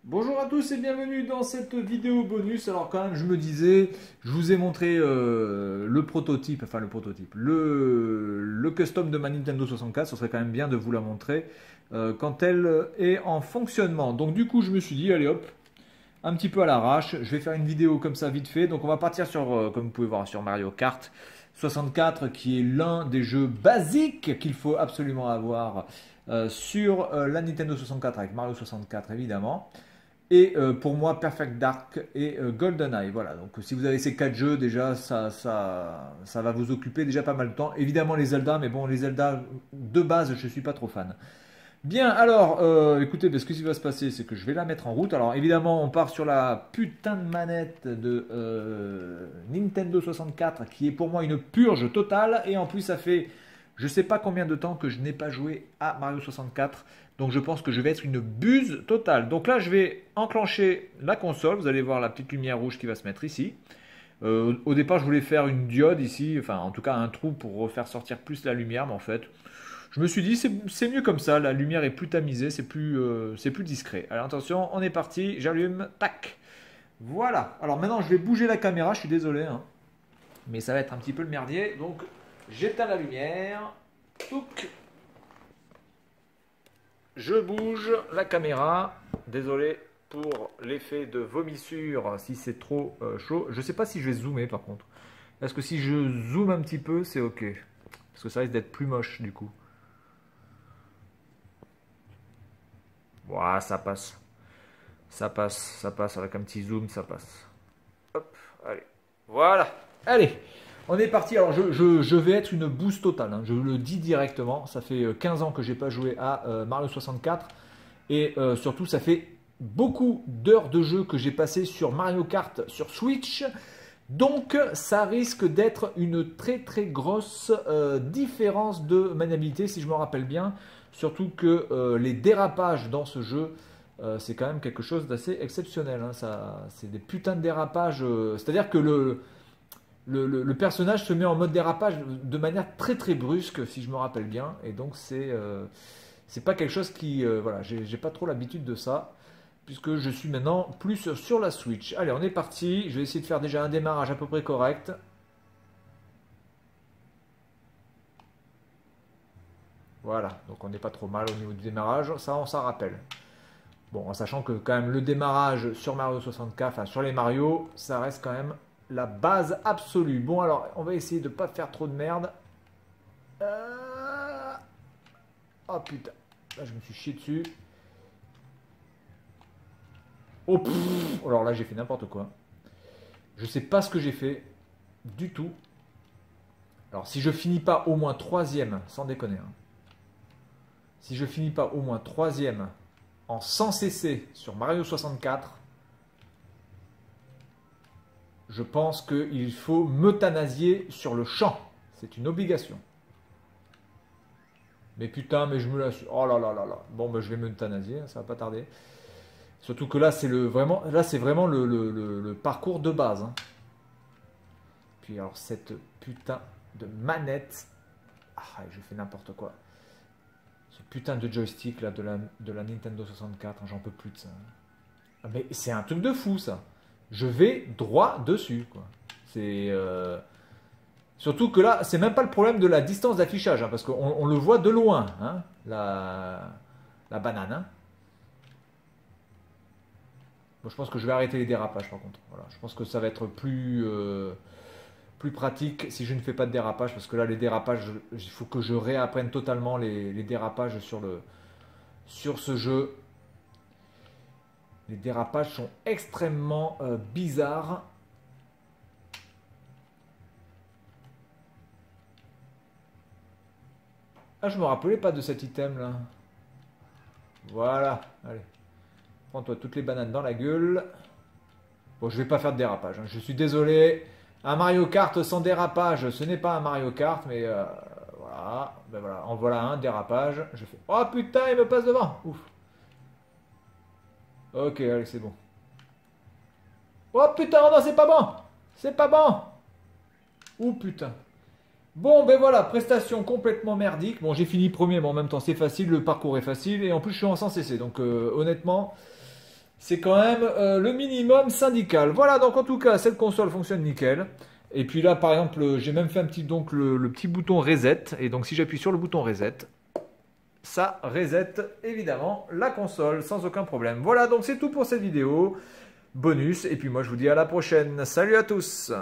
Bonjour à tous et bienvenue dans cette vidéo bonus. Alors quand même je me disais, je vous ai montré le prototype, enfin le custom de ma Nintendo 64, ce serait quand même bien de vous la montrer quand elle est en fonctionnement. Donc du coup je me suis dit, allez hop, un petit peu à l'arrache, je vais faire une vidéo comme ça vite fait. Donc on va partir sur, comme vous pouvez voir, sur Mario Kart 64 qui est l'un des jeux basiques qu'il faut absolument avoir sur la Nintendo 64 avec Mario 64 évidemment. Et pour moi, Perfect Dark et GoldenEye. Voilà, donc si vous avez ces 4 jeux, déjà, ça va vous occuper déjà pas mal de temps. Évidemment, les Zelda, mais bon, les Zelda, de base, je ne suis pas trop fan. Bien, alors, écoutez, ce qui va se passer, c'est que je vais la mettre en route. Alors, évidemment, on part sur la putain de manette de Nintendo 64, qui est pour moi une purge totale. Et en plus, ça fait je sais pas combien de temps que je n'ai pas joué à Mario 64. Donc, je pense que je vais être une buse totale. Donc là, je vais enclencher la console. Vous allez voir la petite lumière rouge qui va se mettre ici. Au départ, je voulais faire une diode ici, enfin en tout cas un trou pour faire sortir plus la lumière, mais en fait, je me suis dit c'est mieux comme ça, la lumière est plus tamisée, c'est plus discret. Alors attention, on est parti, j'allume, tac. Voilà. Alors maintenant, je vais bouger la caméra, je suis désolé, hein, mais ça va être un petit peu le merdier. Donc, j'éteins la lumière, touc, je bouge la caméra, désolé pour l'effet de vomissure si c'est trop chaud. Je ne sais pas si je vais zoomer par contre. Est-ce que si je zoome un petit peu, c'est ok? Parce que ça risque d'être plus moche du coup. Voilà, ça passe. Ça passe avec un petit zoom, ça passe. Hop, allez. Voilà. Allez, on est parti. Alors, je vais être une bouse totale, hein. Je le dis directement. Ça fait 15 ans que j'ai pas joué à Mario 64. Et surtout, ça fait beaucoup d'heures de jeu que j'ai passé sur Mario Kart sur Switch. Donc, ça risque d'être une très très grosse différence de maniabilité, si je me rappelle bien. Surtout que les dérapages dans ce jeu, c'est quand même quelque chose d'assez exceptionnel, hein. C'est des putains de dérapages. C'est-à-dire que le personnage se met en mode dérapage de manière très très brusque, si je me rappelle bien. Et donc, c'est pas quelque chose qui. Voilà, j'ai pas trop l'habitude de ça puisque je suis maintenant plus sur la Switch. Allez, on est parti. Je vais essayer de faire déjà un démarrage à peu près correct. Voilà, donc on n'est pas trop mal au niveau du démarrage. Ça, on s'en rappelle. Bon, en sachant que quand même le démarrage sur Mario 64, enfin sur les Mario, ça reste quand même la base absolue. Bon, alors, on va essayer de ne pas faire trop de merde. Oh putain, là je me suis chié dessus. Oh, pff. Alors là, j'ai fait n'importe quoi. Je sais pas ce que j'ai fait du tout. Alors, si je finis pas au moins troisième, sans déconner, hein, si je finis pas au moins troisième en sans cesser sur Mario 64, je pense qu'il faut m'euthanasier sur le champ. C'est une obligation. Mais putain, mais je me la suis. Oh là là là là. Bon, ben, je vais m'euthanasier, ça va pas tarder. Surtout que là, c'est vraiment le parcours de base, hein. Puis alors, cette putain de manette. Ah, je fais n'importe quoi. Ce putain de joystick là de la Nintendo 64, j'en peux plus de ça. Ah, mais c'est un truc de fou ça. Je vais droit dessus, quoi. C'est. Surtout que là, c'est même pas le problème de la distance d'affichage, hein, parce qu'on le voit de loin, hein, la banane, hein. Bon, je pense que je vais arrêter les dérapages par contre. Voilà, je pense que ça va être plus pratique si je ne fais pas de dérapage, parce que là, les dérapages, il faut que je réapprenne totalement les dérapages sur ce jeu. Les dérapages sont extrêmement bizarres. Ah, je me rappelais pas de cet item là. Voilà, allez. Prends-toi toutes les bananes dans la gueule. Bon, je vais pas faire de dérapage, hein. Je suis désolé. Un Mario Kart sans dérapage, ce n'est pas un Mario Kart, mais voilà. Ben voilà, en voilà un dérapage. Je fais. Oh putain, il me passe devant. Ouf. Ok, allez, c'est bon. Oh putain, non, c'est pas bon. C'est pas bon. Ouh putain. Bon, ben voilà, prestation complètement merdique. Bon, j'ai fini premier, mais en même temps, c'est facile, le parcours est facile, et en plus, je suis en sans cesser. Donc, honnêtement, C'est quand même le minimum syndical. Voilà, donc en tout cas, cette console fonctionne nickel. Et puis là, par exemple, j'ai même fait un petit, donc, le petit bouton reset. Et donc, si j'appuie sur le bouton reset, ça reset évidemment la console sans aucun problème. Voilà, donc c'est tout pour cette vidéo bonus. Et puis moi, je vous dis à la prochaine. Salut à tous!